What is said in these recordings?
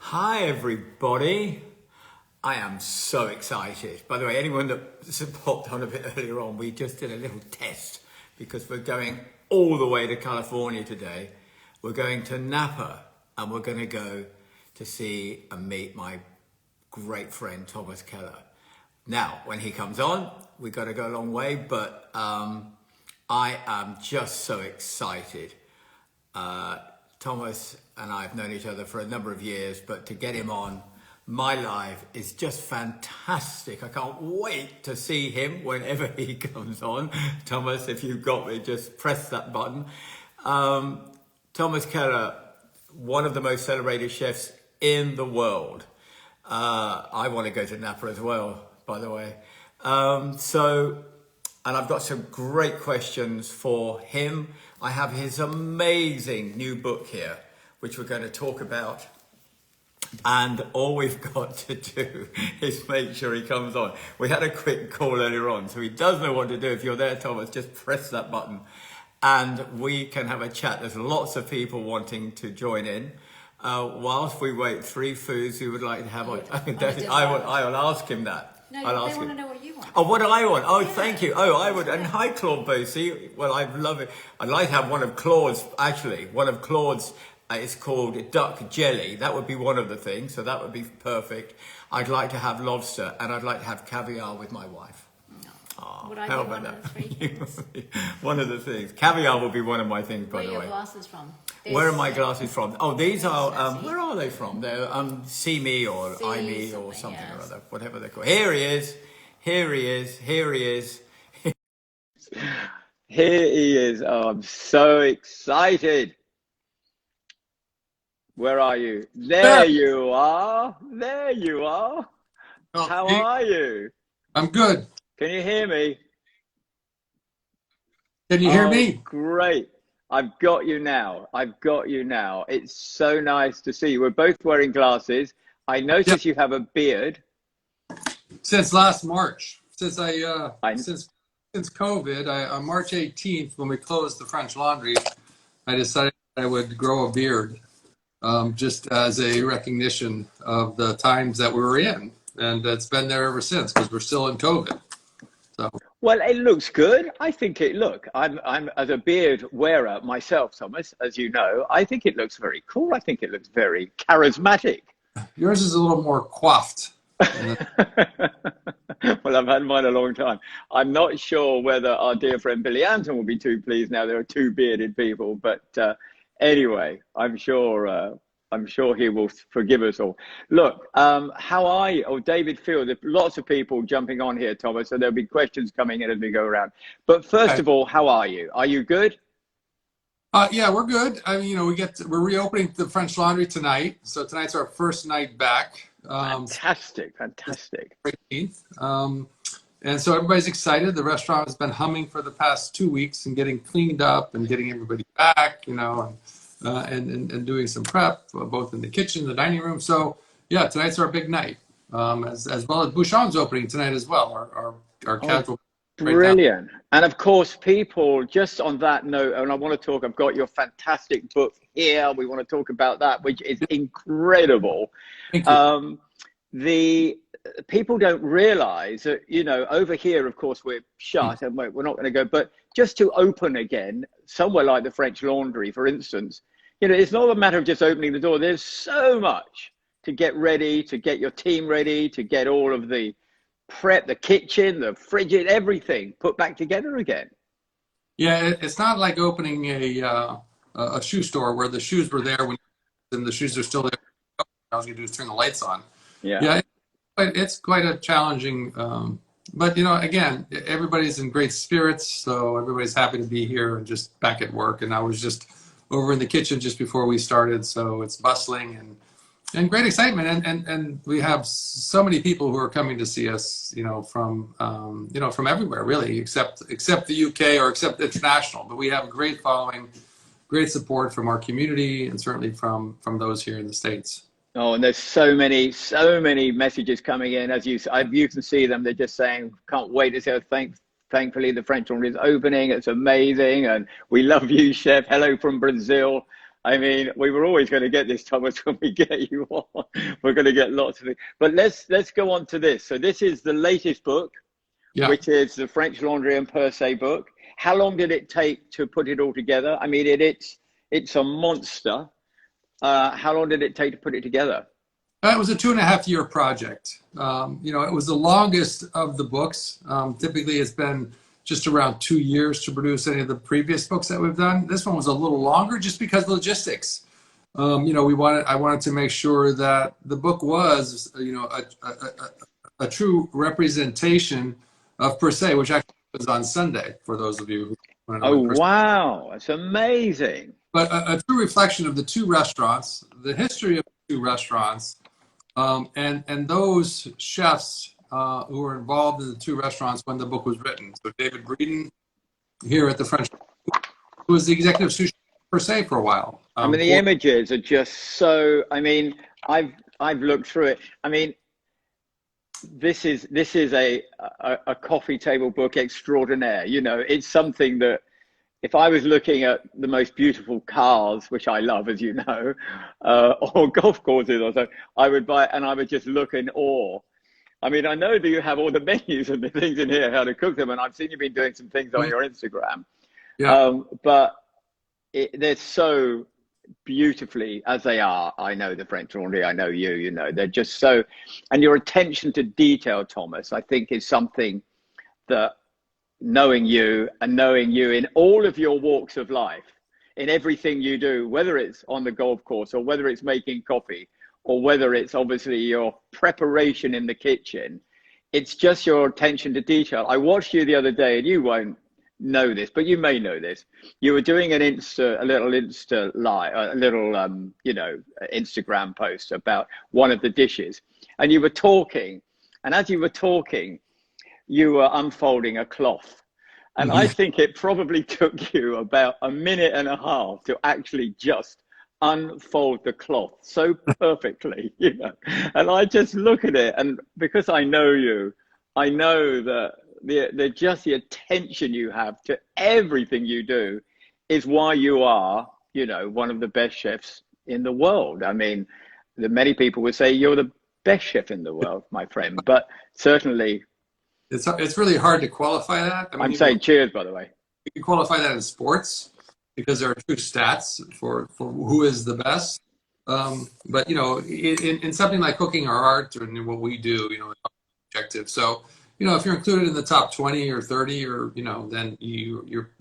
Hi, everybody. I am so excited. By the way, anyone that popped on a bit earlier on, we just did a little test because we're going all the way to California today. We're going to Napa and we're going to go to see and meet my great friend, Thomas Keller. Now, when he comes on, we've got to go a long way, but I am just so excited. Thomas and I have known each other for a number of years, but to get him on my live is just fantastic. I can't wait to see him whenever he comes on. Thomas, if you've got me, just press that button. Thomas Keller, one of the most celebrated chefs in the world. I want to go to Napa as well, by the way. And I've got some great questions for him. I have his amazing new book here, which we're going to talk about. And all we've got to do is make sure he comes on. We had a quick call earlier on, so he does know what to do. If you're there, Thomas, just press that button and we can have a chat. There's lots of people wanting to join in. Whilst we wait, three foods you would like to have on. I will ask him that. No, they want to know what you want. Oh, what do I want? Oh, yeah. Thank you. Oh, I would. And hi, Claude Bosie. Well, I love it. I'd like to have one of Claude's, actually. One of Claude's, it's called duck jelly. That would be one of the things. So that would be perfect. I'd like to have lobster and I'd like to have caviar with my wife. No. Oh, Would I how be about one of the three that? things? One of the things. Caviar will be one of my things, by the way. Where are your glasses from? Where are my glasses from? Oh, these are, where are they from? They're See Me or See I Me or something, something or yes. other, whatever they're called. Here he is. Here he is. Here he is. Here he is. Oh, I'm so excited. Where are you? There you are. There you are. Oh, How hey, are you? I'm good. Can you hear me? Can you hear Oh, me? great. I've got you now. I've got you now. It's so nice to see you. We're both wearing glasses. I Yeah. notice you have a beard. Since last March, since I since COVID, on March 18th, when we closed the French Laundry, I decided I would grow a beard, just as a recognition of the times that we were in, and it's been there ever since because we're still in COVID. So Well, it looks good. I think I'm as a beard wearer myself, Thomas, as you know, I think it looks very cool. I think it looks very charismatic. yours is a little more coiffed. And Well, I've had mine a long time. I'm not sure whether our dear friend Billy Anton will be too pleased now there are two bearded people, but anyway, I'm sure he will forgive us all. Look, how are you? Oh, David Field, there's lots of people jumping on here, Thomas, so there'll be questions coming in as we go around. But first of all, how are you? Are you good? yeah, we're good. I mean, we're reopening the French Laundry tonight, so tonight's our first night back. Fantastic, fantastic. 18th. And so everybody's excited. The restaurant has been humming for the past 2 weeks and getting cleaned up and getting everybody back, and doing some prep, both in the kitchen, the dining room. So yeah, tonight's our big night, as well as Bouchon's opening tonight as well. Our Oh, casual right now. brilliant. And of course, people, just on that note, and I want to talk, I've got your fantastic book here. We want to talk about that, which is incredible. Thank you. The people don't realize that, over here, of course, we're shut and we're not going to go, but just to open again, somewhere like the French Laundry, for instance, it's not a matter of just opening the door. There's so much to get ready, to get your team ready, to get all of the prep, the kitchen, the fridge, everything put back together again. Yeah, it's not like opening a shoe store where the shoes were there and the shoes are still there. All you do is turn the lights on. Yeah. Yeah, it's quite a challenging, but again, everybody's in great spirits, so everybody's happy to be here and just back at work. And I was just over in the kitchen just before we started, so it's bustling and great excitement. And we have so many people who are coming to see us, from everywhere really, except the UK or except international. But we have a great following, great support from our community, and certainly from those here in the States. Oh, and there's so many messages coming in. You can see them. They're just saying, can't wait to see. Thankfully, the French Laundry is opening. It's amazing. And we love you, Chef. Hello from Brazil. I mean, we were always going to get this, Thomas, when we get you on. We're going to get lots of things. But let's go on to this. So this is the latest book, Yeah. which is the French Laundry and Per Se book. How long did it take to put it all together? I mean, it's a monster. How long did it take to put it together? It was a 2.5-year project. It was the longest of the books. Typically, it's been just around 2 years to produce any of the previous books that we've done. This one was a little longer just because of logistics. I wanted to make sure that the book was, a true representation of Per Se, which actually was on Sunday for those of you who want to know. Oh, wow. That's amazing. But a true reflection of the two restaurants, the history of the two restaurants, and those chefs who were involved in the two restaurants when the book was written. So David Breeden here at the French, who was the executive sous chef Per Se for a while. I mean, the images are just so, I mean, I've looked through it. I mean, this is a coffee table book extraordinaire. You know, it's something that if I was looking at the most beautiful cars, which I love, as you know, or golf courses or so, I would buy it and I would just look in awe. I mean, I know that you have all the menus and the things in here, how to cook them, and I've seen you've been doing some things on your Instagram. Yeah. But they're so beautifully, as they are. I know the French Laundry, I know you know, they're just so, and your attention to detail, Thomas, I think is something that knowing you in all of your walks of life, in everything you do, whether it's on the golf course or whether it's making coffee or whether it's obviously your preparation in the kitchen, it's just your attention to detail. I watched you the other day, and you won't know this, but you may know this. You were doing a little Instagram post about one of the dishes, and you were talking, and as you were talking, you were unfolding a cloth. And I think it probably took you about a minute and a half to actually just unfold the cloth so perfectly, you know. And I just look at it, and because I know you, I know that the attention you have to everything you do is why you are, you know, one of the best chefs in the world. I mean, many people would say you're the best chef in the world, my friend, but certainly it's really hard to qualify that. I mean, I'm saying cheers, by the way. You can qualify that in sports because there are true stats for who is the best. But, you know, in something like cooking or art or what we do, you know, it's objective. So, you know, if you're included in the top 20 or 30 or, you know, then you're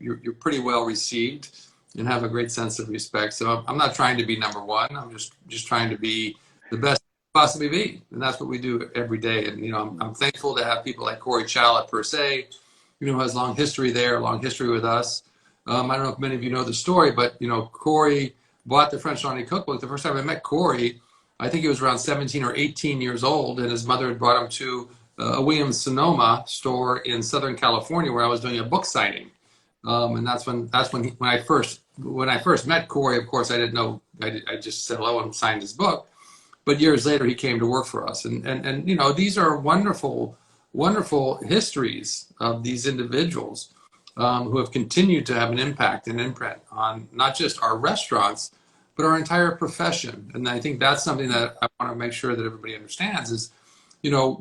pretty well received and have a great sense of respect. So I'm not trying to be number one. I'm just trying to be the best possibly be. And that's what we do every day. And, you know, I'm thankful to have people like Corey Chow at Per Se, you know, who has long history there, long history with us. I don't know if many of you know the story, but, you know, Corey bought the French Laundry cookbook. The first time I met Corey, I think he was around 17 or 18 years old, and his mother had brought him to a Williams-Sonoma store in Southern California where I was doing a book signing. And when I first met Corey, of course, I didn't know, I just said hello and signed his book. But years later, he came to work for us. And you know, these are wonderful, wonderful histories of these individuals who have continued to have an impact and imprint on not just our restaurants, but our entire profession. And I think that's something that I want to make sure that everybody understands is, you know,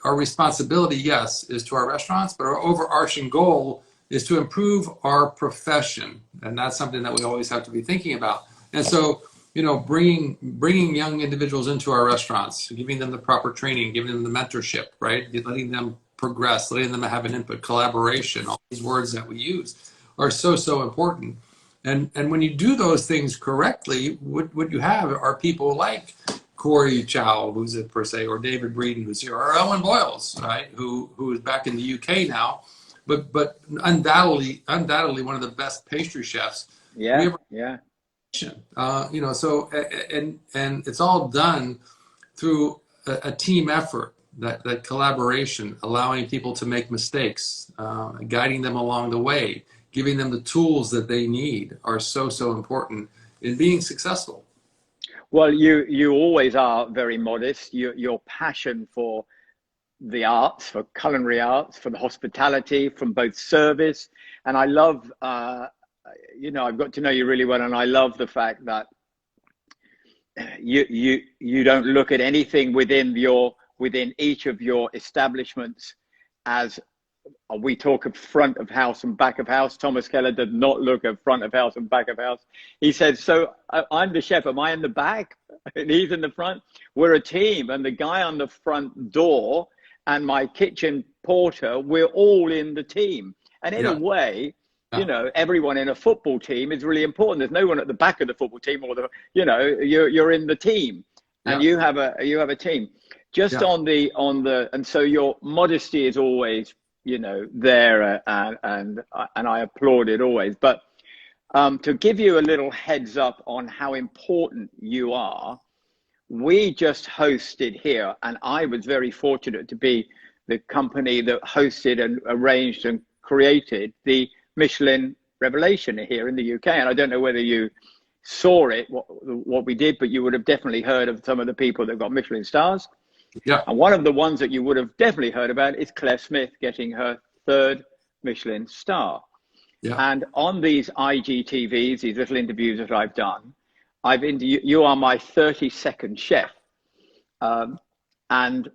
our responsibility, yes, is to our restaurants, but our overarching goal is to improve our profession. And that's something that we always have to be thinking about. And so, you know, bringing young individuals into our restaurants, giving them the proper training, giving them the mentorship, right? Letting them progress, letting them have an input, collaboration, all these words that we use are so important. And when you do those things correctly, what you have are people like Corey Chow, who's at Per Se, or David Breeden, who's here, or Owen Boyles, right, who is back in the UK now, but undoubtedly one of the best pastry chefs. Yeah. You know, so and it's all done through a team effort, that collaboration, allowing people to make mistakes, guiding them along the way, giving them the tools that they need are so important in being successful. Well, you always are very modest. Your passion for the arts, for culinary arts, for the hospitality, from both service, and I love you know, I've got to know you really well, and I love the fact that you don't look at anything within each of your establishments as we talk of front of house and back of house. Thomas Keller did not look at front of house and back of house. He said, so I'm the chef, am I in the back and he's in the front? We're a team, and the guy on the front door and my kitchen porter, we're all in the team. And in a way, you know, everyone in a football team is really important. There's no one at the back of the football team, or you're in the team, and you have a team. Just on the and so your modesty is always, you know, there, and I applaud it always. But to give you a little heads up on how important you are, we just hosted here, and I was very fortunate to be the company that hosted and arranged and created the Michelin Revelation here in the UK. And I don't know whether you saw it, what we did, but you would have definitely heard of some of the people that got Michelin stars. Yeah. And one of the ones that you would have definitely heard about is Claire Smith getting her 3rd Michelin star. Yeah. And on these IGTVs, these little interviews that I've done, you are my 32nd chef. And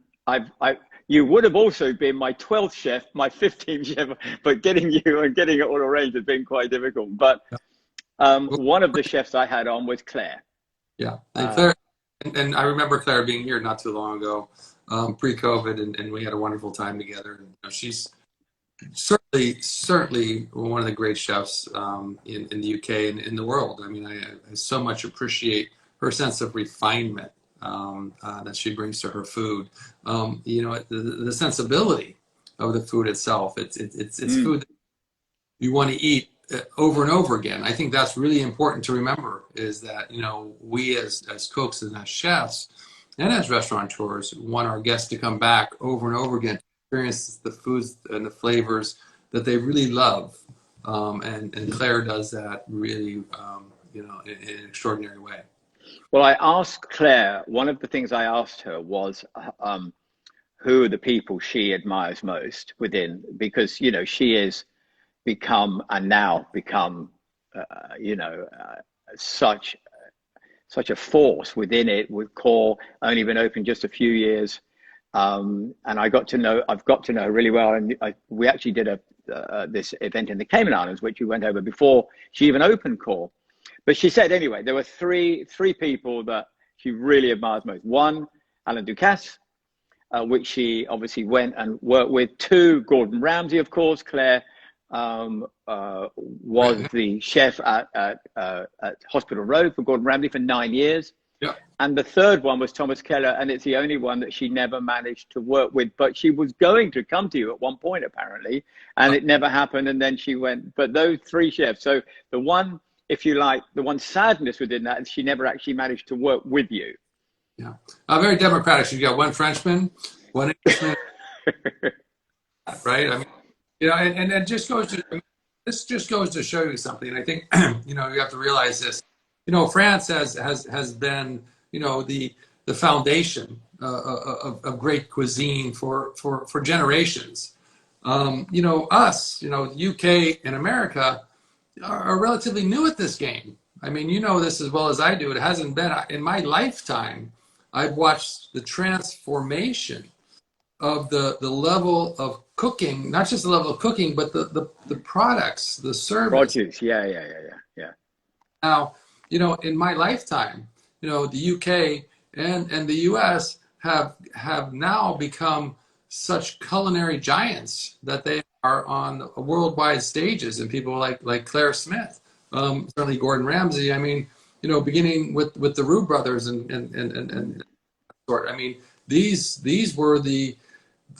you would have also been my 12th chef, my 15th chef, but getting you and getting it all arranged has been quite difficult. But one of the chefs I had on was Claire. Yeah, and Claire, and I remember Claire being here not too long ago, pre-COVID, and we had a wonderful time together. And, you know, she's certainly one of the great chefs in the UK and in the world. I mean, I so much appreciate her sense of refinement that she brings to her food. You know, the sensibility of the food itself. It's food that you want to eat over and over again. I think that's really important to remember, is that, you know, we as cooks and as chefs and as restaurateurs want our guests to come back over and over again, experience the foods and the flavors that they really love. And Claire does that really, you know, in an extraordinary way. Well, I asked Claire, one of the things I asked her was who are the people she admires most within, because, you know, she is now become, you know, such a force within it, with Core only been open just a few years. And I've got to know her really well. And we actually did this event in the Cayman Islands, which we went over before she even opened Core. But she said, anyway, there were three people that she really admires most. One, Alain Ducasse, which she obviously went and worked with. 2, Gordon Ramsay, of course. Claire was the chef at Hospital Road for Gordon Ramsay for 9 years. Yeah. And the 3rd one was Thomas Keller, and it's the only one that she never managed to work with. But she was going to come to you at one point, apparently, and it never happened. And then she went. But those 3 chefs. So the one, if you like, the one sadness within that is she never actually managed to work with you. Yeah, very democratic. She's got 1 Frenchman, 1 Englishman, right? I mean, you know, and it just goes to, this just goes to show you something. And I think, you know, you have to realize this. You know, France has been, you know, the foundation of great cuisine for generations. You know, us, you know, UK and America are relatively new at this game. I mean, you know this as well as I do. It hasn't been in my lifetime. I've watched the transformation of the level of cooking, not just the level of cooking, but the products, the service. Produce, yeah. Now, you know, in my lifetime, you know, the UK and the US have now become such culinary giants that they are on worldwide stages, and people like Claire Smith, certainly Gordon Ramsay. I mean, you know, beginning with the Roux brothers and sort. I mean, these were the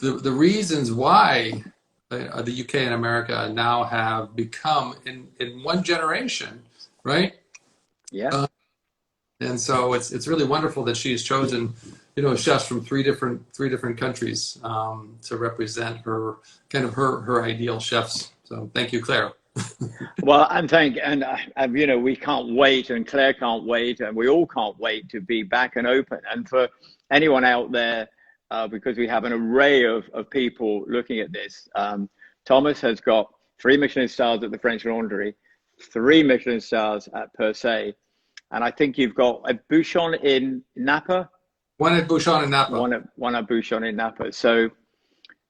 reasons why the UK and America now have become in one generation, right? Yeah. And so it's really wonderful that she's chosen, you know, chefs from three different countries to represent her her ideal chefs. So thank you, Claire. Well, and you know, we can't wait, and Claire can't wait, and we all can't wait to be back and open. And for anyone out there, because we have an array of people looking at this, Thomas has got 3 Michelin stars at the French Laundry, 3 Michelin stars at per se, and I think you've got a Bouchon in Napa. One at Bouchon in Napa. One at Bouchon in Napa. So,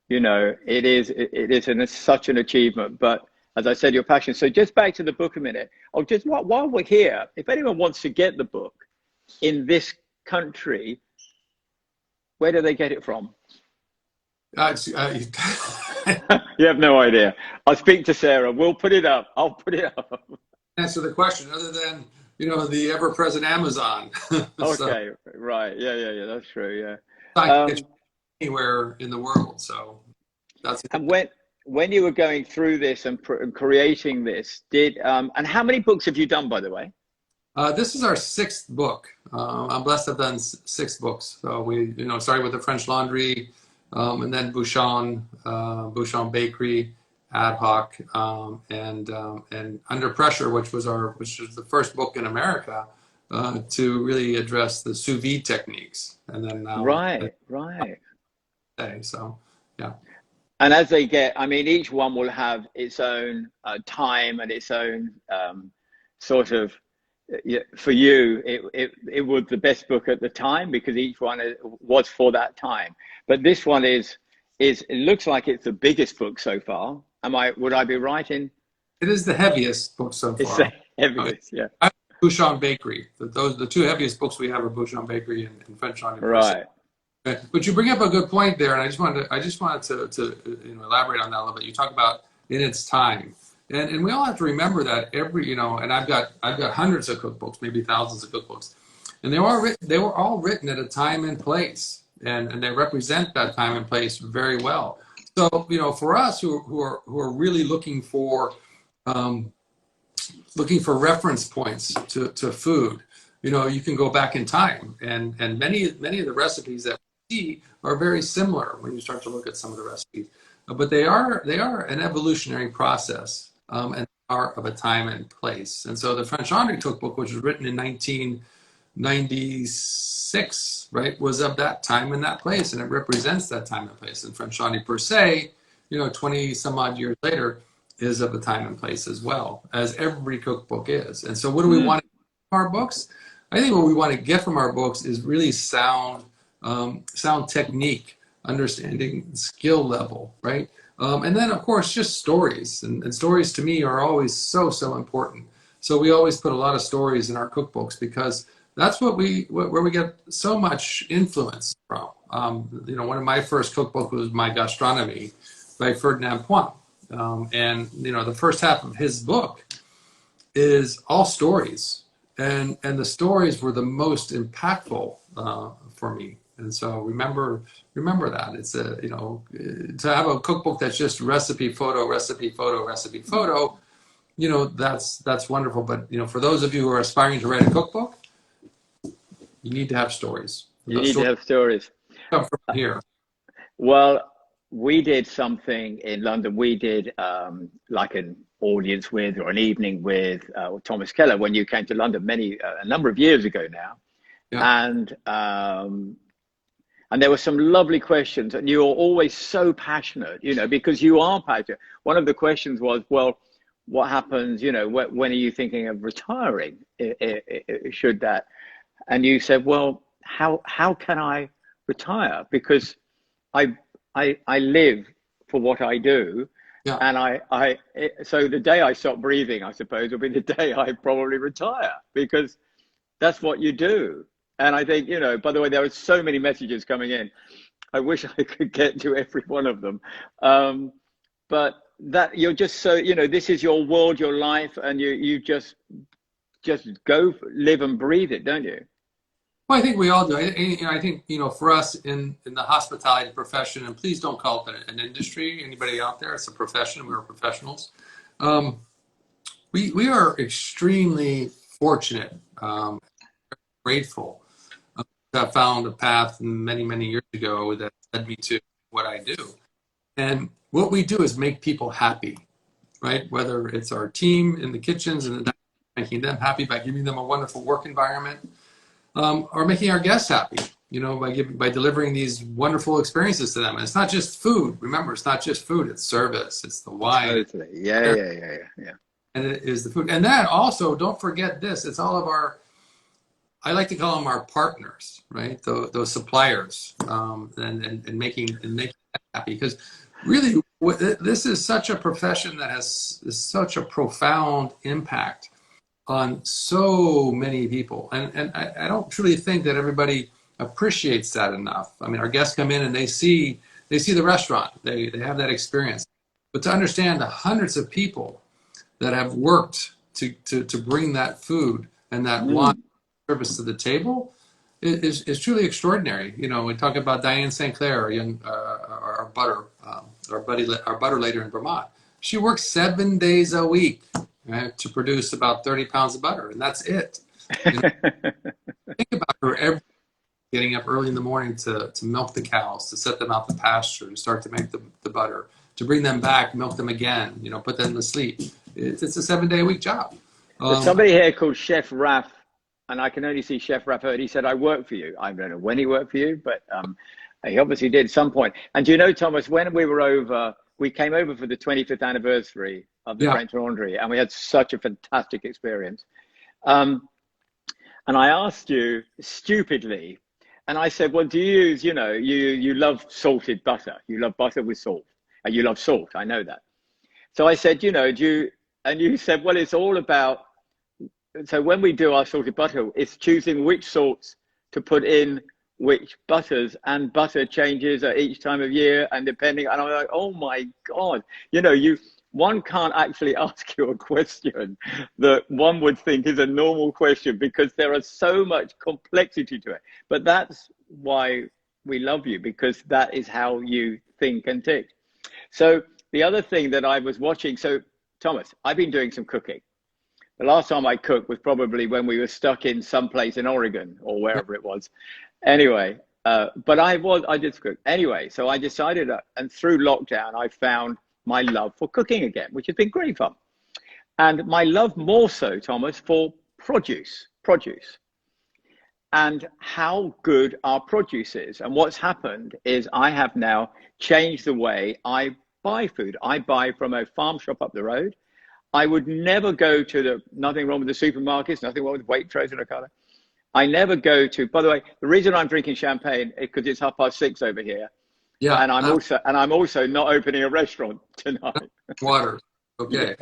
you know, it is such an achievement. But as I said, your passion. So just back to the book a minute. Oh, just while we're here, if anyone wants to get the book in this country, where do they get it from? You have no idea. I'll speak to Sarah. We'll put it up. I'll put it up. Answer the question other than, you know, the ever-present Amazon. Okay, right. Yeah. That's true. Yeah. Anywhere in the world. So that's it. And when you were going through this and creating this, and how many books have you done, by the way? This is our 6th book. I'm blessed to have done 6 books. So we, you know, started with the French Laundry, and then Bouchon Bakery, Ad Hoc, and Under Pressure, which was the first book in America to really address the sous vide techniques. And then now, right. So yeah. And as they get, I mean, each one will have its own time and its own sort of. For you, it was the best book at the time because each one was for that time. But this one is it looks like it's the biggest book so far. Would I be right in? It is the heaviest book so far. It's the heaviest, yeah. Bouchon Bakery. The 2 heaviest books we have are Bouchon Bakery and French Laundry. Right. But you bring up a good point there, and I just wanted to you know, elaborate on that a little bit. You talk about in its time. And we all have to remember that and I've got hundreds of cookbooks, maybe thousands of cookbooks, and they were all written at a time and place, and they represent that time and place very well. So, you know, for us who are really looking for reference points to food, you know, you can go back in time, and many of the recipes that we see are very similar when you start to look at some of the recipes, but they are an evolutionary process. And are of a time and place. And so the French Laundry cookbook, which was written in 1996, right, was of that time and that place, and it represents that time and place. And French Laundry per se, you know, 20 some odd years later, is of a time and place as well, as every cookbook is. And so what do we want from our books? I think what we want to get from our books is really sound technique, understanding, skill level, right? And then, of course, just stories. And stories to me are always so important. So we always put a lot of stories in our cookbooks because that's where we get so much influence from. You know, one of my first cookbooks was My Gastronomy by Ferdinand Point. And, you know, the first half of his book is all stories. And the stories were the most impactful for me. And so remember that it's you know, to have a cookbook that's just recipe photo, you know, that's wonderful. But, you know, for those of you who are aspiring to write a cookbook, you need to have stories. You need to have stories. Come from here. Well, we did something in London. We did like an audience with or an evening with Thomas Keller when you came to London a number of years ago now. Yeah. And there were some lovely questions, and you were always so passionate, you know, because you are passionate. One of the questions was, well, what happens, you know, when are you thinking of retiring? Should that? And you said, well, how can I retire? Because I live for what I do. Yeah. And so the day I stop breathing, I suppose, will be the day I probably retire, because that's what you do. And I think, you know, by the way, there are so many messages coming in. I wish I could get to every one of them. But that you're just so, you know, this is your world, your life, and you just go live and breathe it, don't you? Well, I think we all do. I think, you know, for us in the hospitality profession, and please don't call it an industry, anybody out there, it's a profession, we're professionals. We are extremely fortunate, grateful. I found a path many years ago that led me to what I do. And what we do is make people happy, right? Whether it's our team in the kitchens and making them happy by giving them a wonderful work environment, or making our guests happy, you know, by delivering these wonderful experiences to them. And it's not just food. Remember, it's not just food, it's service, it's the wine. Totally. Yeah. and it is the food. And then also, don't forget this, it's all of our, I like to call them our partners, right? Those suppliers, and making that happy. Because really, this is such a profession that has such a profound impact on so many people. And I don't truly think that everybody appreciates that enough. I mean, our guests come in and they see the restaurant, they have that experience. But to understand the hundreds of people that have worked to bring that food and that wine service to the table is truly extraordinary. You know, we talk about Diane St. Clair, our butter later in Vermont. She works 7 days a week, right, to produce about 30 pounds of butter, and that's it. You know, think about her getting up early in the morning to milk the cows, to set them out to pasture, to start to make the butter, to bring them back, milk them again, you know, put them to sleep. It's a 7 day a week job. There's somebody here called Chef Raf, and I can only see Chef Raf heard. He said, I work for you. I don't know when he worked for you, but he obviously did at some point. And do you know, Thomas, when we came over for the 25th anniversary of the French Laundry, and we had such a fantastic experience. And I asked you stupidly, and I said, well, do you use, you know, you love salted butter. You love butter with salt. And you love salt. I know that. So I said, you know, and you said, well, it's all about, so when we do our salted butter, it's choosing which salts to put in which butters, and butter changes at each time of year and depending, and I'm like, oh my God, you know, one can't actually ask you a question that one would think is a normal question because there is so much complexity to it. But that's why we love you, because that is how you think and tick. So the other thing that I was watching, so Thomas, I've been doing some cooking. The last time I cooked was probably when we were stuck in some place in Oregon or wherever it was. Anyway, but I did cook. Anyway, so I decided, and through lockdown, I found my love for cooking again, which has been great fun. And my love more so, Thomas, for produce. And how good our produce is. And what's happened is I have now changed the way I buy food. I buy from a farm shop up the road. I would never go to nothing wrong with the supermarkets, nothing wrong with Waitrose and Ocado. I never go to, by the way, the reason I'm drinking champagne is because it's 6:30 over here. Yeah. And I'm also not opening a restaurant tonight. Water. Okay.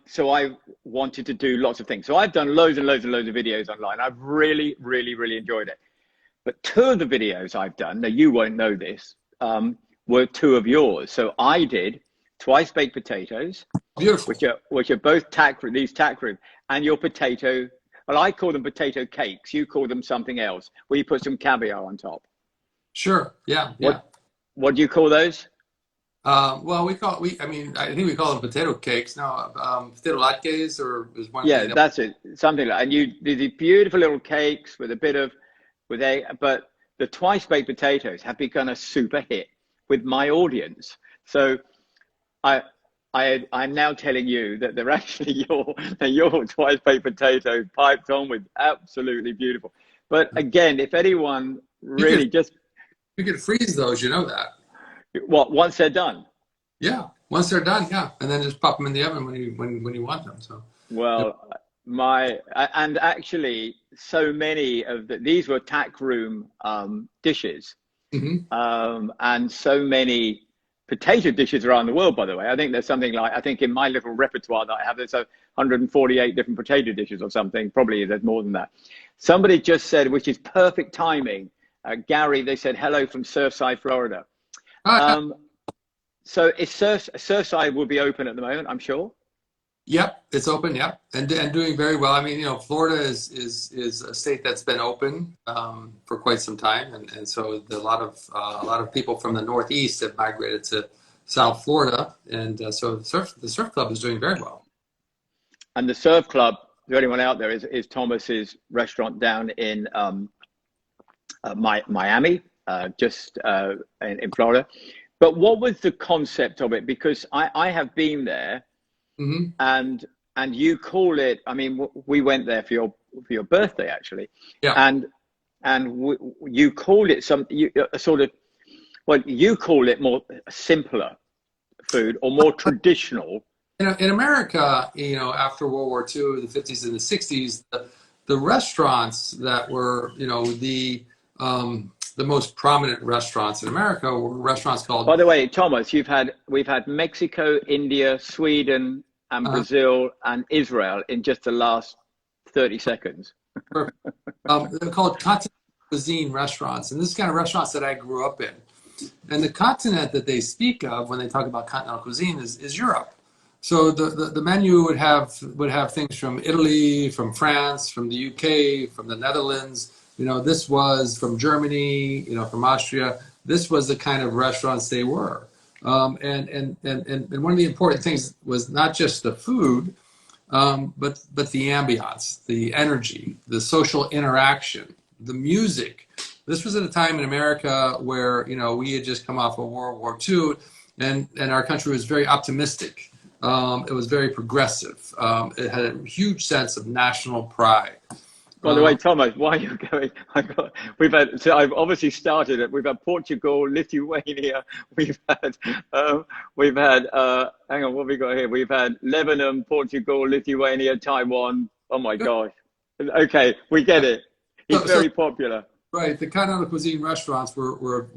So I wanted to do lots of things. So I've done loads and loads of videos online. I've really, really, really enjoyed it. But two of the videos I've done, now you won't know this, were two of yours. So I did twice baked potatoes, beautiful, which are both these tack room, and your potato. Well, I call them potato cakes. You call them something else, where you put some caviar on top. Sure. Yeah. What do you call those? Well, I think we call them potato cakes. No, potato latkes, or is one. Yeah, that's it. Something like, and you do these beautiful little cakes with a bit of, but the twice baked potatoes have become a super hit with my audience. So I'm now telling you that they're actually your twice baked potatoes piped on with absolutely beautiful. But again, if anyone really you can freeze those, you know that. What, once they're done? Yeah, once they're done, yeah, and then just pop them in the oven when you want them. So well, and actually, so many of these were tack room dishes, and so many potato dishes around the world. By the way, I think there's something like, I think in my little repertoire that I have, there's 148 different potato dishes or something. Probably there's more than that. Somebody just said, which is perfect timing. Gary, they said hello from Surfside, Florida. So Surfside will be open at the moment, I'm sure. Yep, it's open. Yep, and doing very well. I mean, you know, Florida is a state that's been open for quite some time, and so a lot of people from the Northeast have migrated to South Florida, and so the surf club is doing very well. And the surf club, to anyone out there, is Thomas's restaurant down in Miami, just in Florida. But what was the concept of it? Because I have been there, and you call it. I mean, we went there for your birthday actually, and you called it a sort of. Well, you call it more simpler food or more traditional. In America, after World War II, the 50s and the 60s, the restaurants that were, the most prominent restaurants in America were restaurants called. By the way, Thomas, we've had Mexico, India, Sweden, and Brazil and Israel in just the last 30 seconds. They're called continental cuisine restaurants, and this is kind of restaurants that I grew up in. And the continent that they speak of when they talk about continental cuisine is Europe. So the menu would have things from Italy, from France, from the UK, from the Netherlands. This was from Germany, from Austria. This was the kind of restaurants they were. And one of the important things was not just the food, but the ambiance, the energy, the social interaction, the music. This was at a time in America where, we had just come off of World War II, and our country was very optimistic. It was very progressive. It had a huge sense of national pride. By the way, Thomas, why are you going? I've obviously started it. We've had Portugal, Lithuania. We've had, hang on, what have we got here? We've had Lebanon, Portugal, Lithuania, Taiwan. Oh my gosh. Okay, we get it. He's very popular. Right, the continental cuisine restaurants were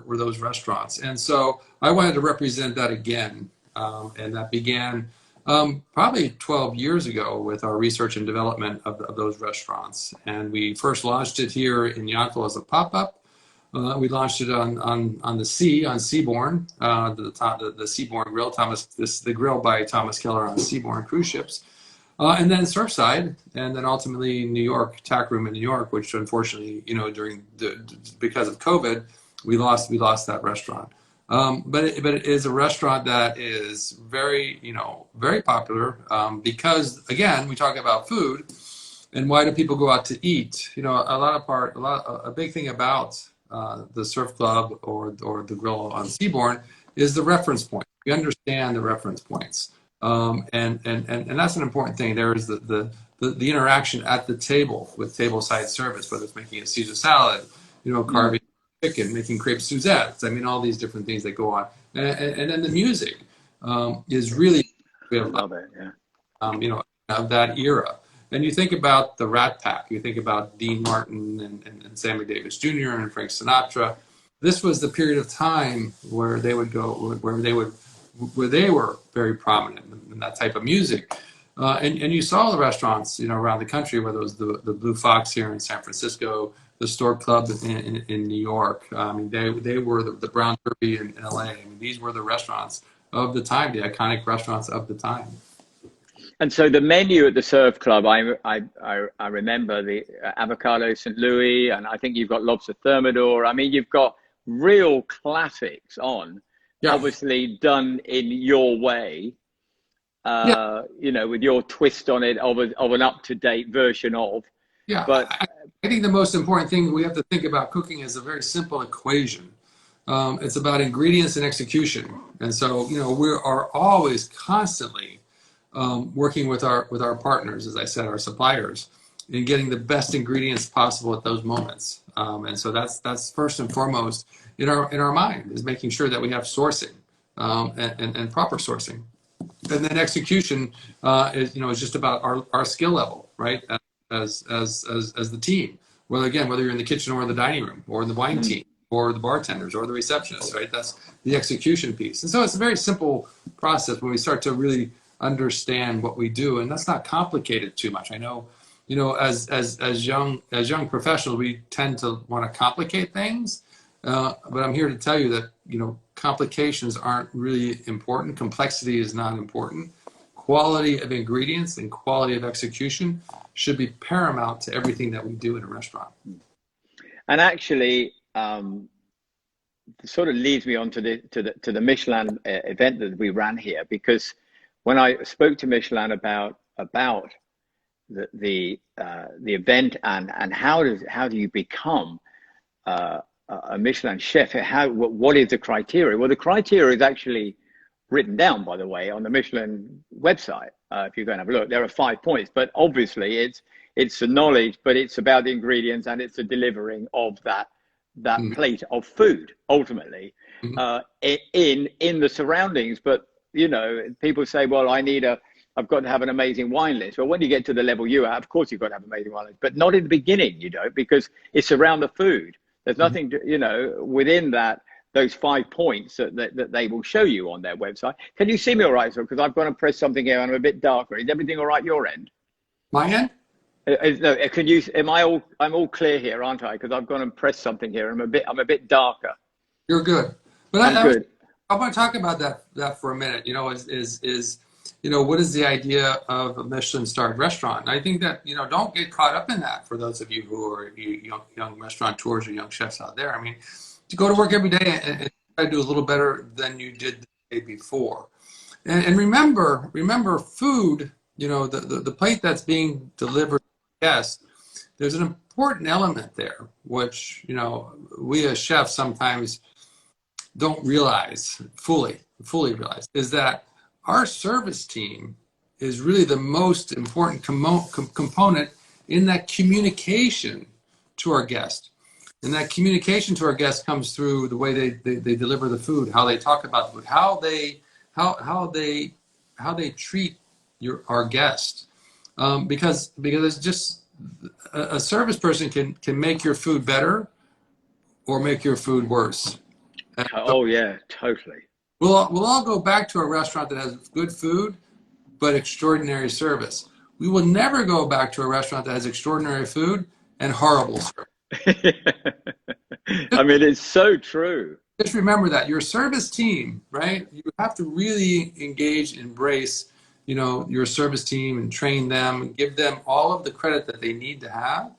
those restaurants, and so I wanted to represent that again, and that began probably 12 years ago with our research and development of those restaurants. And we first launched it here in Yountville as a pop-up. We launched it on the sea, on Seabourn, the Seabourn Grill, the grill by Thomas Keller on Seabourn cruise ships. And then Surfside, and then ultimately New York, Tack Room in New York, which unfortunately, because of COVID, we lost that restaurant. But it is a restaurant that is very, very popular because, again, we talk about food and why do people go out to eat? A big thing about the Surf Club or the grill on Seabourn is the reference point. We understand the reference points. And that's an important thing. There is the interaction at the table with tableside service, whether it's making a Caesar salad, carving chicken, making crepe Suzettes. I mean, all these different things that go on. And then the music is really, I love it, yeah. Of that era. And you think about the Rat Pack, you think about Dean Martin and Sammy Davis Jr. and Frank Sinatra. This was the period of time where they would go, where they were very prominent in that type of music. And you saw the restaurants, around the country, whether it was the Blue Fox here in San Francisco, the Stork Club in New York. I mean, they were the Brown Derby in LA. I mean, these were the restaurants of the time, the iconic restaurants of the time. And so the menu at the Surf Club, I remember the avocado St. Louis, and I think you've got lobster thermidor. I mean, you've got real classics on. Yeah. Obviously done in your way, with your twist on it of an up-to-date version of. Yeah, but I think the most important thing we have to think about cooking is a very simple equation. It's about ingredients and execution. And so, we are always constantly working with our partners, as I said, our suppliers, in getting the best ingredients possible at those moments. And so that's first and foremost in our mind, is making sure that we have sourcing and proper sourcing. And then execution is just about our skill level, right? As the team, whether you're in the kitchen or in the dining room or in the wine team or the bartenders or the receptionists, right? That's the execution piece. And so it's a very simple process when we start to really understand what we do, and that's not complicated too much. I know, as young professionals, we tend to want to complicate things, but I'm here to tell you that complications aren't really important. Complexity is not important. Quality of ingredients and quality of execution should be paramount to everything that we do in a restaurant. And actually, sort of leads me on to the Michelin event that we ran here, because when I spoke to Michelin about the event and how do you become a Michelin chef? What is the criteria? Well, the criteria is actually written down, by the way, on the Michelin website. If you go and have a look, there are 5 points, but obviously it's the knowledge, but it's about the ingredients and it's the delivering of that plate of food ultimately. in the surroundings. But you know, people say, well, I've got to have an amazing wine list. Well, when you get to the level you are, of course you've got to have an amazing wine list, but not in the beginning, you know, because it's around the food. There's nothing, you know, within those 5 points that they will show you on their website. Can you see me all right, sir? Because I've got to press something here and I'm a bit darker. Is everything all right your end? My end? No, can you? I'm all clear here, aren't I? Because I've gone and pressed something here. I'm a bit darker. You're good. But I'm good. I want to talk about that for a minute. You know, you know, what is the idea of a Michelin-starred restaurant? And I think that, you know, don't get caught up in that for those of you who are young restaurateurs or young chefs out there. I mean, to go to work every day and try to do a little better than you did the day before. And remember food, you know, the plate that's being delivered to guests, there's an important element there, which, you know, we as chefs sometimes don't realize, fully realize, is that our service team is really the most important component in that communication to our guest. And that communication to our guests comes through the way they deliver the food, how they talk about the food, how they treat our guest. Because it's just a service person can make your food better or make your food worse. Oh yeah, totally. We'll all go back to a restaurant that has good food, but extraordinary service. We will never go back to a restaurant that has extraordinary food and horrible service. I mean, it's so true. Just remember that your service team, right? You have to really engage, embrace, you know, your service team and train them and give them all of the credit that they need to have.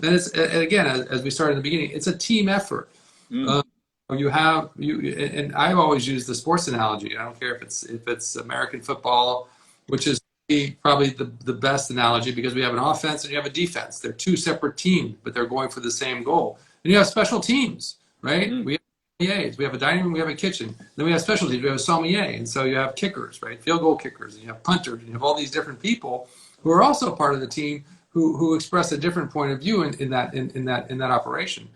And again, as we started in the beginning, it's a team effort. And I've always used the sports analogy. I don't care if it's American football, which is probably the best analogy, because we have an offense and you have a defense. They're two separate teams, but they're going for the same goal. And you have special teams, right? We have PAs, we have a dining room, we have a kitchen. Then we have special teams, we have a sommelier, and so you have kickers, right? Field goal kickers, and you have punters, and you have all these different people who are also part of the team who express a different point of view in that operation.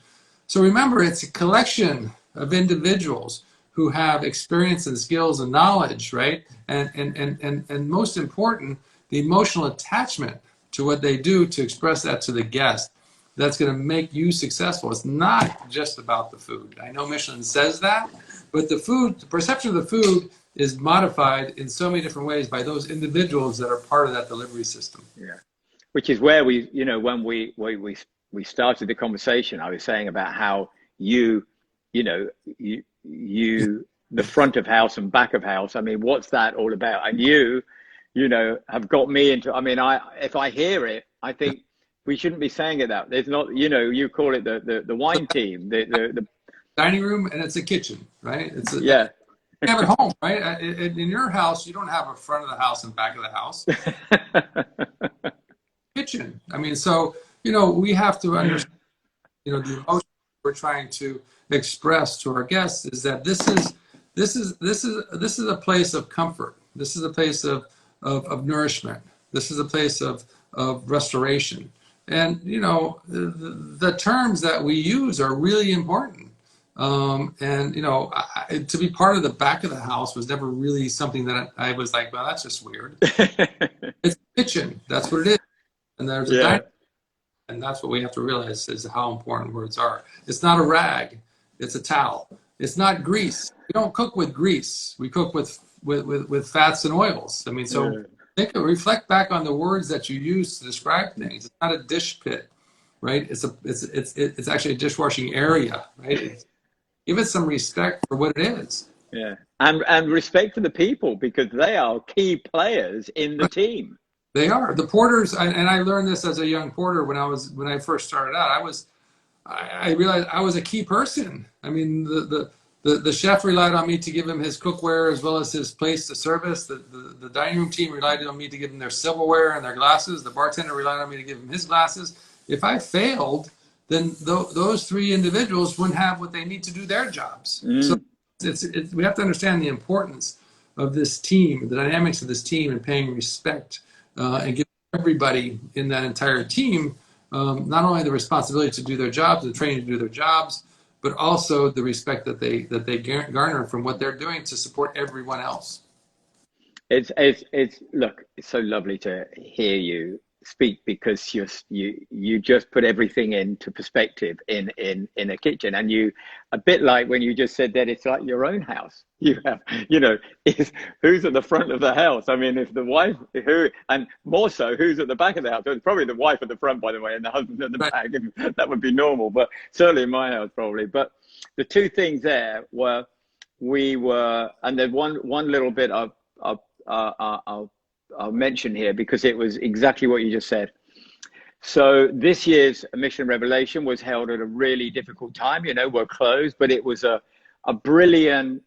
So remember, it's a collection of individuals who have experience and skills and knowledge, right? And most important, the emotional attachment to what they do to express that to the guest. That's going to make you successful. It's not just about the food. I know Michelin says that, but the perception of the food is modified in so many different ways by those individuals that are part of that delivery system. Yeah, which is where we, you know, when we started the conversation, I was saying about how you the front of house and back of house. I mean, what's that all about? And you know, have got me into. I mean, if I hear it, I think we shouldn't be saying it that. There's not, you know, you call it the wine team, the dining room, and it's a kitchen, right? Yeah. You have at home, right? In your house, you don't have a front of the house and back of the house. Kitchen. I mean, so, you know, we have to understand, you know, the emotion we're trying to express to our guests is that this is a place of comfort. This is a place of nourishment. This is a place of restoration. And, you know, the terms that we use are really important. And, you know, to be part of the back of the house was never really something that I was like, well, that's just weird. It's a kitchen. That's what it is. And there's a dining. And that's what we have to realize is how important words are. It's not a rag. It's a towel. It's not grease. We don't cook with grease. We cook with fats and oils. I mean, so reflect back on the words that you use to describe things. It's not a dish pit, right? It's actually a dishwashing area, right? Give it some respect for what it is. Yeah, and respect for the people, because they are key players in the team. They are the porters, and I learned this as a young porter when I first started out. I realized I was a key person. I mean, the chef relied on me to give him his cookware as well as his place to service. The dining room team relied on me to give him their silverware and their glasses. The bartender relied on me to give him his glasses. If I failed, then those three individuals wouldn't have what they need to do their jobs. So we have to understand the importance of this team, the dynamics of this team, and paying respect and giving everybody in that entire team not only the responsibility to do their jobs, the training to do their jobs, but also the respect that they garner from what they're doing to support everyone else. Look, it's so lovely to hear you speak, because you just put everything into perspective in a kitchen. And you, a bit like when you just said that it's like your own house. You have, who's at the front of the house? I mean, if the wife, and more so, who's at the back of the house? It's probably the wife at the front, by the way, and the husband at the back. That would be normal, but certainly in my house, probably. But the two things there were, and then one little bit I'll mention here, because it was exactly what you just said. So this year's Michelin Revelation was held at a really difficult time. We're closed, but it was a brilliant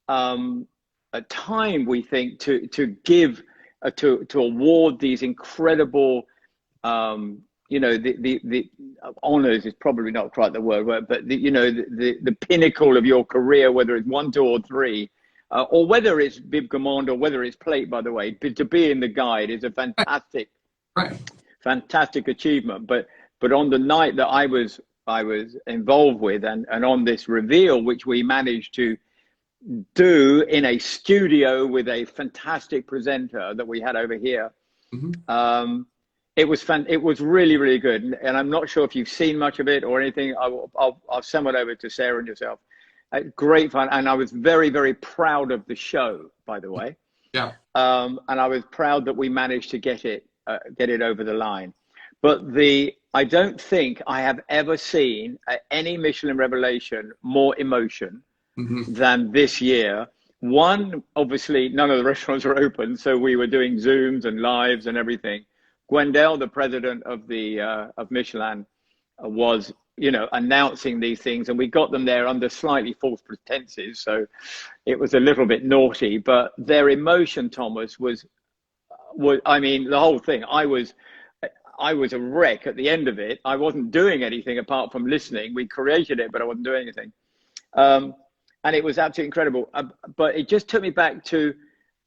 a time, we think, to give to award these incredible the honors is probably not quite the word, but the pinnacle of your career, whether it's 1, 2, or 3. Or whether it's Bib Gourmand, or whether it's Plate, by the way, to be in the guide is a fantastic, fantastic achievement. But on the night that I was involved with, and on this reveal, which we managed to do in a studio with a fantastic presenter that we had over here, it was really, really good. And I'm not sure if you've seen much of it or anything. I'll send it over to Sarah and yourself. Great fun, and I was very, very proud of the show, by the way. Yeah. And I was proud that we managed to get it over the line. But I don't think I have ever seen any Michelin Revelation more emotion than this year. One, obviously, none of the restaurants were open, so we were doing Zooms and lives and everything. Gwendell, the president of Michelin, was announcing these things, and we got them there under slightly false pretenses, so it was a little bit naughty. But their emotion, Thomas, was I mean, the whole thing, I was a wreck at the end of it. I wasn't doing anything apart from listening. We created it, but I wasn't doing anything, and it was absolutely incredible. But it just took me back to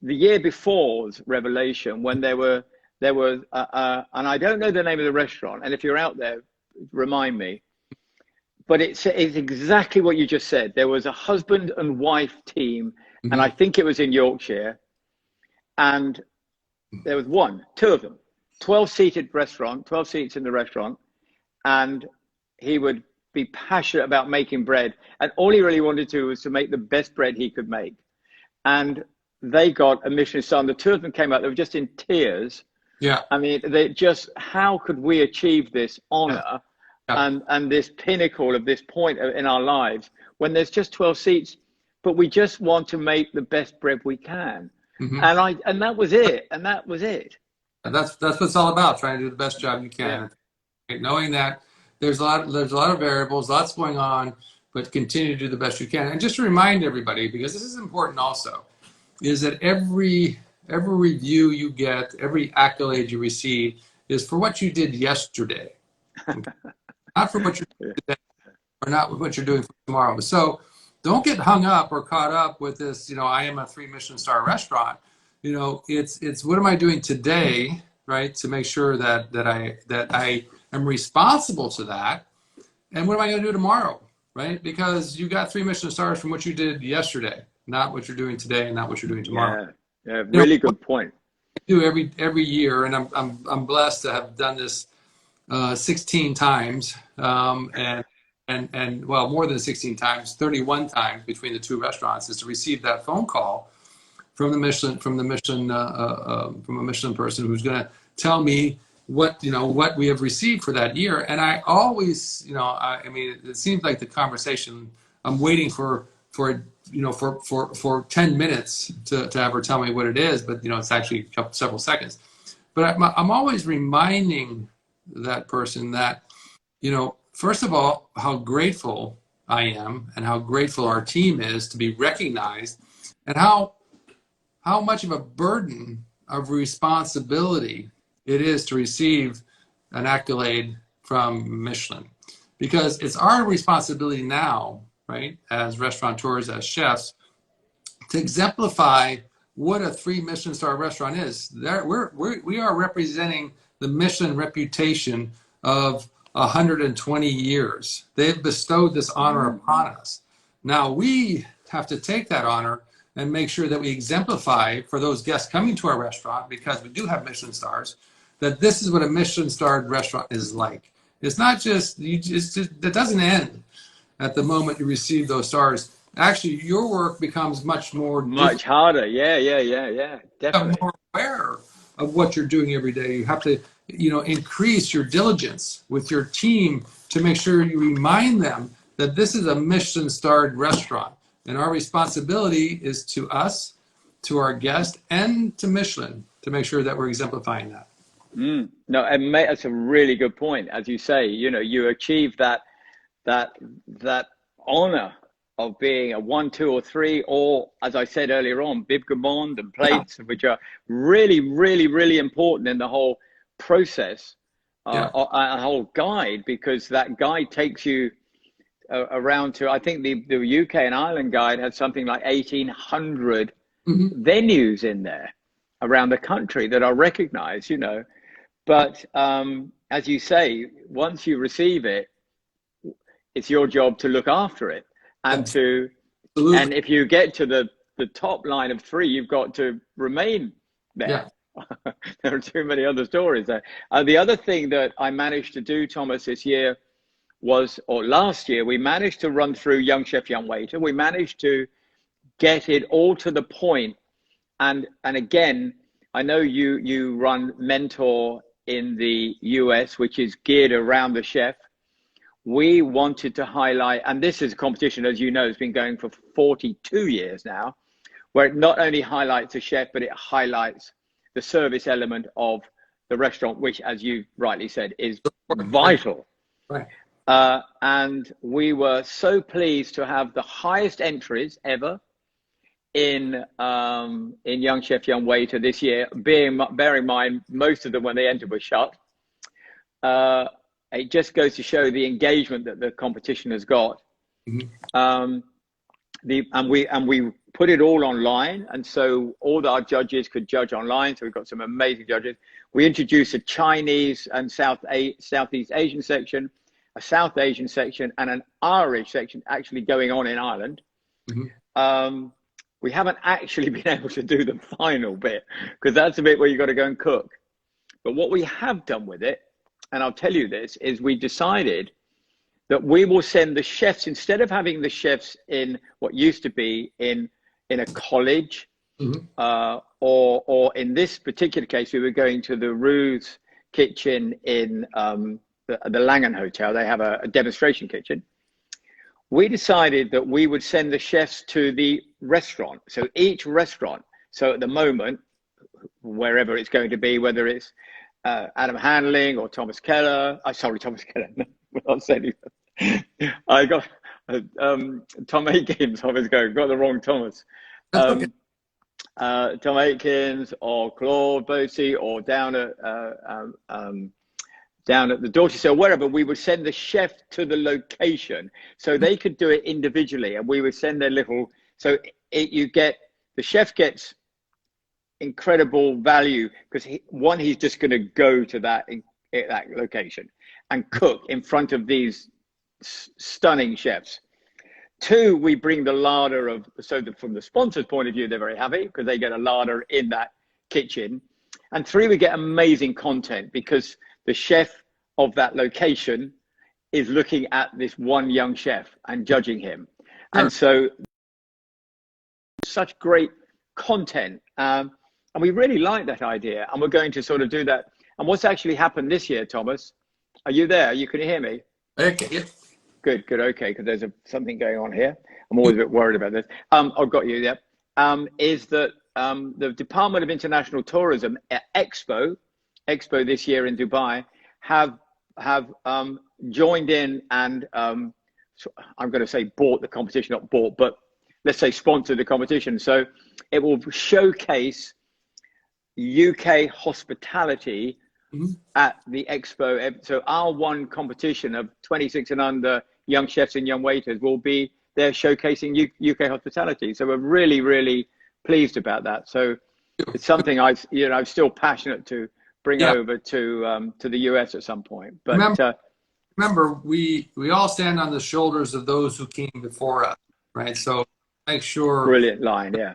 the year before's Revelation, when there was and I don't know the name of the restaurant, and if you're out there, remind me. But it's exactly what you just said. There was a husband and wife team, and I think it was in Yorkshire. And there was two of them, 12-seated restaurant, 12 seats in the restaurant. And he would be passionate about making bread. And all he really wanted to do was to make the best bread he could make. And they got a Michelin star. The two of them came out, they were just in tears. Yeah. I mean, how could we achieve this honor? Yeah. And this pinnacle of this point in our lives, when there's just 12 seats, but we just want to make the best bread we can. And that was it. And that was it. And that's what it's all about, trying to do the best job you can. Yeah. Knowing that there's a lot of variables, lots going on, but continue to do the best you can. And just to remind everybody, because this is important also, is that every review you get, every accolade you receive is for what you did yesterday. Not for what you're doing today, or not what you're doing for tomorrow. So don't get hung up or caught up with this, I am a 3 Michelin star restaurant. It's what am I doing today, right? To make sure that I am responsible to that. And what am I going to do tomorrow, right? Because you got 3 Michelin stars from what you did yesterday, not what you're doing today and not what you're doing tomorrow. Yeah, really good point. I do every year, and I'm blessed to have done this 16 times, and well, more than 16 times, 31 times between the two restaurants, is to receive that phone call from a Michelin person who's going to tell me what we have received for that year. And I always, I mean, it seems like the conversation, I'm waiting for 10 minutes to have her tell me what it is, but it's actually several seconds. But I'm always reminding that person that, first of all, how grateful I am and how grateful our team is to be recognized, and how much of a burden of responsibility it is to receive an accolade from Michelin. Because it's our responsibility now, right, as restaurateurs, as chefs, to exemplify what a 3 Michelin star restaurant is. We are representing the Michelin reputation of 120 years. They've bestowed this honor upon us. Now we have to take that honor and make sure that we exemplify for those guests coming to our restaurant, because we do have Michelin stars, that this is what a Michelin starred restaurant is like. It's not just, that doesn't end at the moment you receive those stars. Actually, your work becomes much harder. Yeah. Definitely. More aware of what you're doing every day. You have to, increase your diligence with your team to make sure you remind them that this is a Michelin starred restaurant. And our responsibility is to us, to our guests, and to Michelin to make sure that we're exemplifying that. No, and mate, that's a really good point. As you say, you achieve that honor of being a 1, 2, or 3, or as I said earlier on, bib gourmand and plates, which are really, really, really important in the whole process, a whole guide, because that guide takes you around to, I think the UK and Ireland guide had something like 1,800 venues in there around the country that are recognized, But as you say, once you receive it, it's your job to look after it. And and if you get to the top line of 3, you've got to remain there. There are too many other stories there. The other thing that I managed to do, Thomas, this year last year, we managed to run through Young Chef, Young Waiter. We managed to get it all to the point. And again, I know you run Mentor in the US, which is geared around the chef. We wanted to highlight, and this is a competition, as you know, has been going for 42 years now, where it not only highlights the chef, but it highlights the service element of the restaurant, which, as you rightly said, is vital. Right. And we were so pleased to have the highest entries ever in Young Chef, Young Waiter this year, bearing in mind most of them, when they entered, were shut. It just goes to show the engagement that the competition has got. And we put it all online, and so all our judges could judge online. So we've got some amazing judges. We introduced a Chinese and Southeast Asian section, a South Asian section, and an Irish section actually going on in Ireland. We haven't actually been able to do the final bit, because that's a bit where you've got to go and cook. But what we have done with it, and I'll tell you this, is we decided that we will send the chefs, instead of having the chefs in what used to be in a college, or in this particular case, we were going to the Ruth's kitchen in the Langen Hotel. They have a demonstration kitchen. We decided that we would send the chefs to the restaurant. So each restaurant, so at the moment, wherever it's going to be, whether it's Adam Handling or Thomas Keller, Thomas Keller, no, we're not saying that. I got Tom Aikens, I was going, got the wrong Thomas. Tom Aikens or Claude Bosi, or down at the Dorchester, so wherever, we would send the chef to the location so they could do it individually, and we would send their little, so the chef gets incredible value, because he's just going to go to that location and cook in front of these stunning chefs. 2, we bring the larder so that from the sponsor's point of view, they're very happy because they get a larder in that kitchen. And 3, we get amazing content, because the chef of that location is looking at this one young chef and judging him. And so such great content. And we really like that idea. And we're going to sort of do that. And what's actually happened this year, Thomas, are you there? You can hear me? Okay. Yeah. Good. Okay. Because there's something going on here. I'm always a bit worried about this. I've got you. Yeah. Is that the Department of International Tourism, Expo this year in Dubai, have joined in and so I'm going to say bought the competition, not bought, but let's say sponsored the competition. So it will showcase UK hospitality at the Expo. So our one competition of 26 and under young chefs and young waiters will be there showcasing UK hospitality. So we're really, really pleased about that. So it's something I'm still passionate to bring over to the US at some point. But remember, we all stand on the shoulders of those who came before us, right? So make sure Brilliant line, yeah.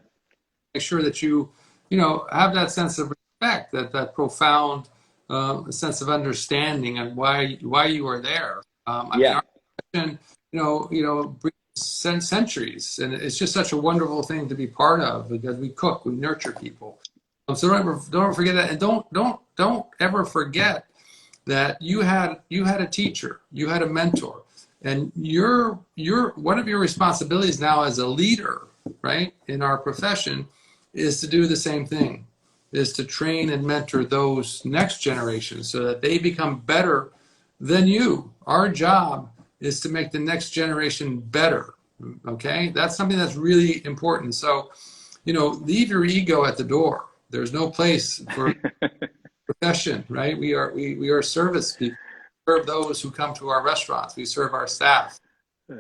make sure that you have that sense of respect, that profound sense of understanding and why you are there. I mean, Yeah. our profession, centuries, and it's just such a wonderful thing to be part of because we cook, we nurture people. So don't forget that, and don't ever forget that you had a teacher, you had a mentor, and your one of your responsibilities now as a leader, right, in our profession, is to do the same thing, is to train and mentor those next generations so that they become better than you. Our job is to make the next generation better. Okay, that's something that's really important. So, leave your ego at the door. There's no place for profession, right? We are service people. We serve those who come to our restaurants. We serve our staff.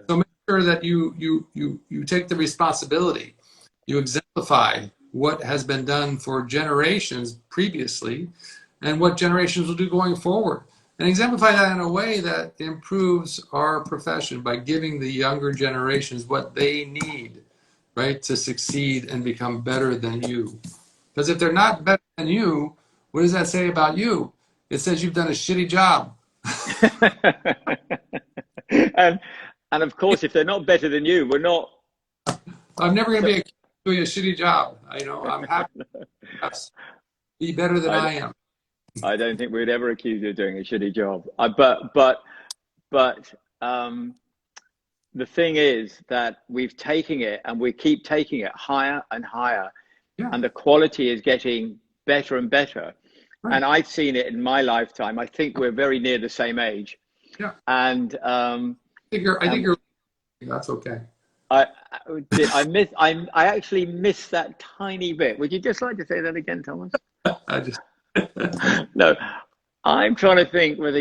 So make sure that you take the responsibility. You exemplify what has been done for generations previously and what generations will do going forward. And exemplify that in a way that improves our profession by giving the younger generations what they need, right, to succeed and become better than you. Because if they're not better than you, what does that say about you? It says you've done a shitty job. and of course, if they're not better than you, we're not. I'm never going to be accused of doing a shitty job. I'm happy to be better than I am. I don't think we'd ever accuse you of doing a shitty job. But the thing is that we've taken it and we keep taking it higher and higher, and the quality is getting better and better. Right. And I've seen it in my lifetime. I think we're very near the same age. Yeah. And I think you're. That's okay. I actually missed that tiny bit. Would you just like to say that again, Thomas? No, I'm trying to think whether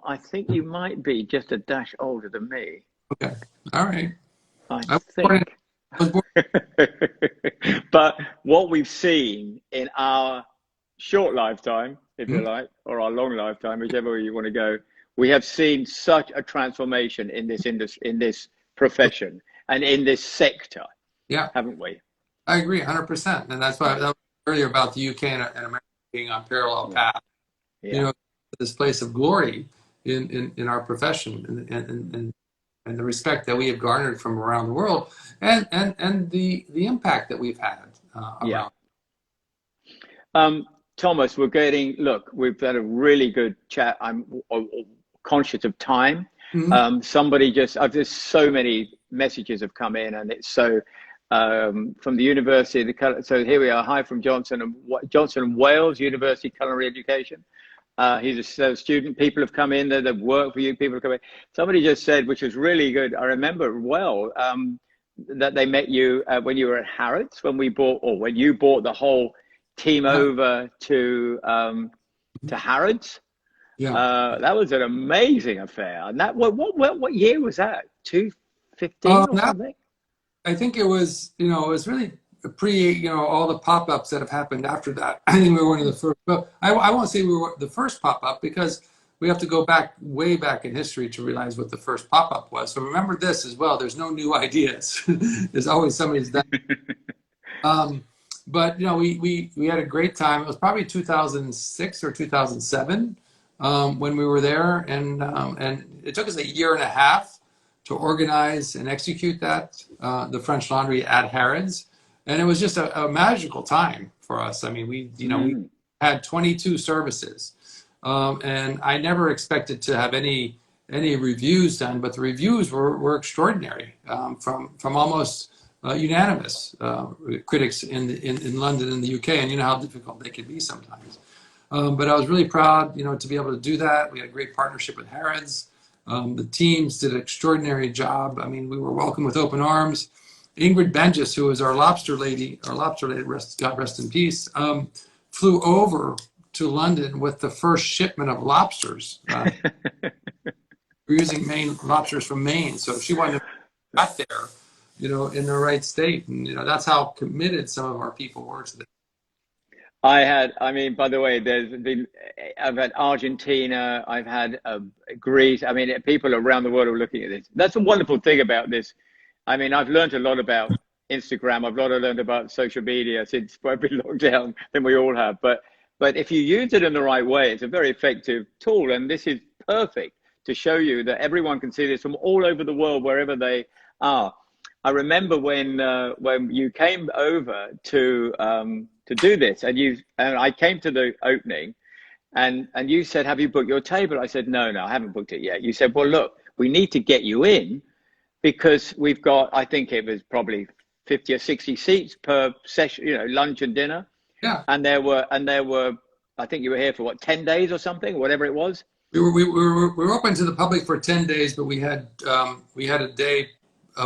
I think you might be just a dash older than me. Okay. All right. I think. But what we've seen in our short lifetime, if you like, or our long lifetime, whichever way you want to go, we have seen such a transformation in this industry, in this profession, and in this sector. Yeah, haven't we? I agree 100%, and that's why that was earlier about the UK and America being on parallel paths. Yeah. This place of glory in our profession, and the respect that we have garnered from around the world, and the impact that we've had around. Yeah. Thomas, we've had a really good chat. I'm conscious of time. Mm-hmm. There's so many messages have come in, and it's so from the University. So here we are. Hi from Johnson and Wales University Culinary Education. He's a student. People have come in there. They've worked for you. People have come in. Somebody just said, which was really good. I remember well that they met you when you were at Harrods, when you brought the whole team over to Harrods. Yeah, that was an amazing affair. And that what year was that? 2015 or something? I think it was. It was really pre. All the pop-ups that have happened after that. I think we were one of the first. Well, I won't say we were the first pop-up because we have to go way back in history to realize what the first pop-up was. So remember this as well. There's no new ideas. There's always somebody's done. But we had a great time. It was probably 2006 or 2007 when we were there, and it took us a year and a half to organize and execute that the French Laundry at Harrods, and it was just a magical time for us. I mean, we had 22 services, and I never expected to have any reviews done, but the reviews were extraordinary from almost unanimous critics in London and the UK, and you know how difficult they can be sometimes. But I was really proud, to be able to do that. We had a great partnership with Harrods. The teams did an extraordinary job. I mean, we were welcomed with open arms. Ingrid Benjis, who was our lobster lady, God rest in peace, flew over to London with the first shipment of lobsters. We're using Maine lobsters from Maine, so she wanted to get there, in the right state, and that's how committed some of our people were to this. I mean, by the way, I've had Argentina, I've had Greece. I mean, people around the world are looking at this. That's a wonderful thing about this. I mean, I've learned a lot about Instagram. I've learned about social media since every lockdown, than we all have. But if you use it in the right way, it's a very effective tool. And this is perfect to show you that everyone can see this from all over the world, wherever they are. I remember when you came over to do this, and I came to the opening, and you said, "Have you booked your table?" I said, "No, I haven't booked it yet." You said, "Well, look, we need to get you in because we've got, I think it was probably 50 or 60 seats per session, lunch and dinner." Yeah. And there were, I think you were here for what, 10 days or something, whatever it was. We were open to the public for 10 days, but we had a day.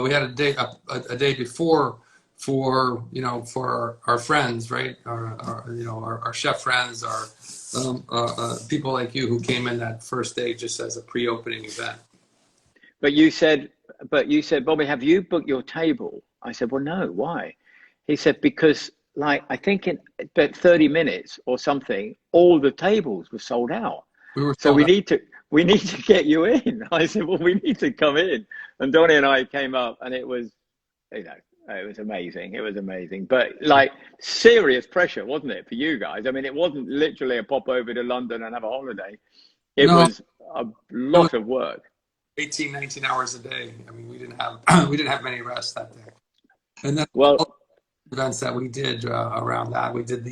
We had a day before for our friends, right? Our chef friends, our people like you who came in that first day just as a pre-opening event. But you said, "Bobby, have you booked your table?" I said, "Well, no, why?" He said, "Because I think in about 30 minutes or something, all the tables were sold out. So we need to get you in." I said, "Well, we need to come in." And Donnie and I came up, and it was, it was amazing. It was amazing. But serious pressure, wasn't it, for you guys? I mean, it wasn't literally a pop over to London and have a holiday. It was a lot of work. 18, 19 hours a day. I mean, we didn't have many rests that day. And then events that we did around that, we did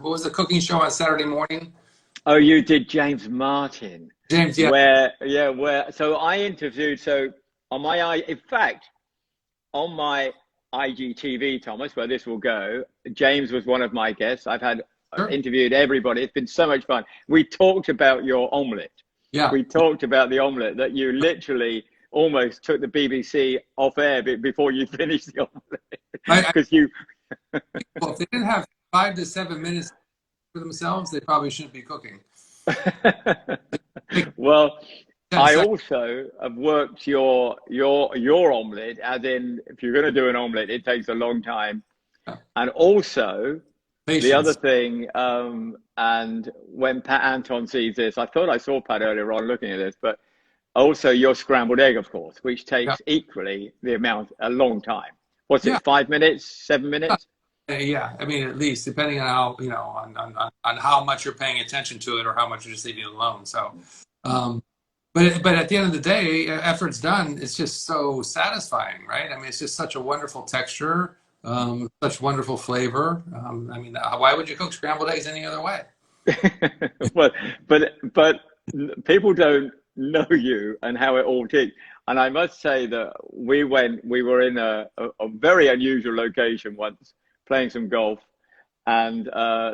what was the cooking show on Saturday morning? Oh, you did James Martin. James, yeah. So I interviewed, on my IGTV, Thomas, where this will go, James was one of my guests. I've interviewed everybody. It's been so much fun. We talked about your omelette. Yeah. We talked about the omelette, that you literally almost took the BBC off air before you finished the omelette. Because well, if they didn't have 5 to 7 minutes for themselves, they probably shouldn't be cooking. Well, I also have worked your omelette, as in, if you're going to do an omelette, it takes a long time. Yeah. And also, patience. The other thing, and when Pat Anton sees this, I thought I saw Pat earlier on looking at this, but also your scrambled egg, of course, which takes equally a long time. What's it, 5 minutes, 7 minutes? Yeah, I mean, at least, depending on how, on how much you're paying attention to it or how much you're just leaving it alone. So, but at the end of the day, after it's done, it's just so satisfying, right? I mean, it's just such a wonderful texture, such wonderful flavor. I mean, why would you cook scrambled eggs any other way? but people don't know you and how it all ticks. And I must say that we were in a very unusual location once, playing some golf, and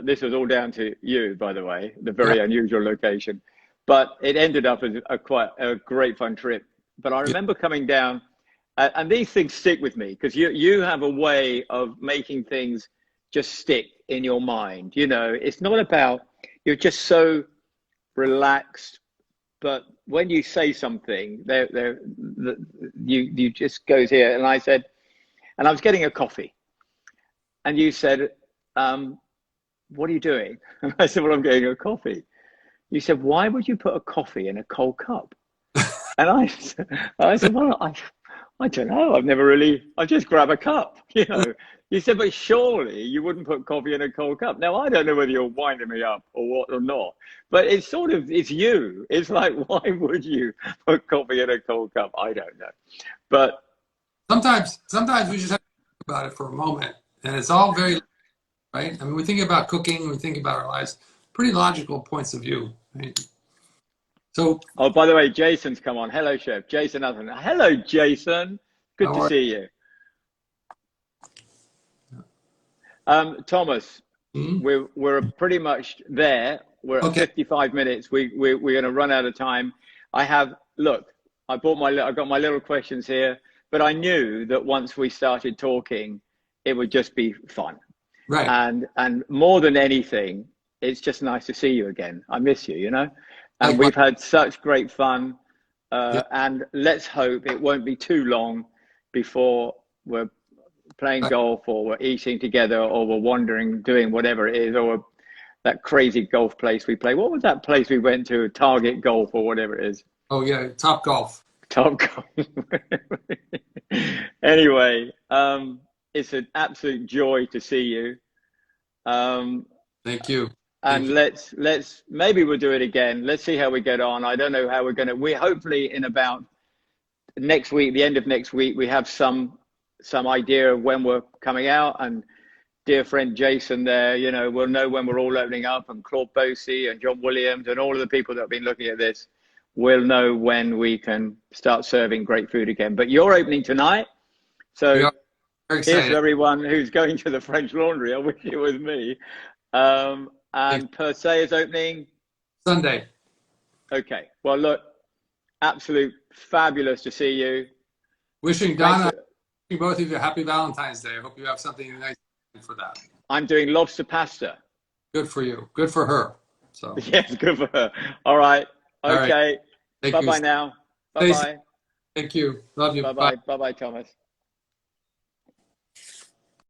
this was all down to you, by the way, the very unusual location. But it ended up as quite a great fun trip. But I remember coming down, and these things stick with me, because you have a way of making things just stick in your mind. It's not about, you're just so relaxed, but when you say something, you just goes here. And I said, and I was getting a coffee, and you said, "What are you doing?" And I said, "Well, I'm getting a coffee." You said, "Why would you put a coffee in a cold cup?" And I said, "Well, I don't know. I just grab a cup, You said, "But surely you wouldn't put coffee in a cold cup." Now, I don't know whether you're winding me up or what or not, but it's you. It's like, why would you put coffee in a cold cup? I don't know. But sometimes we just have to think about it for a moment, and it's all very, right? I mean, we think about cooking, we think about our lives, pretty logical points of view, right? So, oh, by the way, Jason's come on. Hello, Chef Jason Atherton. Hello, Jason. Good to see you. Thomas, we're pretty much there. We're at 55 minutes. We're going to run out of time. I got my little questions here, but I knew that once we started talking, it would just be fun. Right. And more than anything, it's just nice to see you again. I miss you, and we've had such great fun. And let's hope it won't be too long before we're playing golf, or we're eating together, or we're wandering, doing whatever it is, or that crazy golf place we play. What was that place we went to? Target Golf or whatever it is. Oh yeah, Top Golf. Top Golf. Anyway, it's an absolute joy to see you. Thank you. And let's maybe we'll do it again. Let's see how we get on. I don't know how we're going to. We hopefully in about next week, the end of next week, we have some idea of when we're coming out. And dear friend Jason there, you know, we'll know when we're all opening up, and Claude Bosey and John Williams and all of the people that have been looking at this will know when we can start serving great food again. But you're opening tonight. So here's to everyone who's going to the French Laundry. I wish it was me. And Per Se is opening Sunday. Okay. Well, look, absolute fabulous to see you. Wishing Donna, wishing both of you happy Valentine's Day. I hope you have something nice for that. I'm doing lobster pasta. Good for you. Good for her. So yes, good for her. All right. Okay. Right. Bye bye now. Bye bye. Thank you. Love you. Bye bye. Bye bye, Thomas.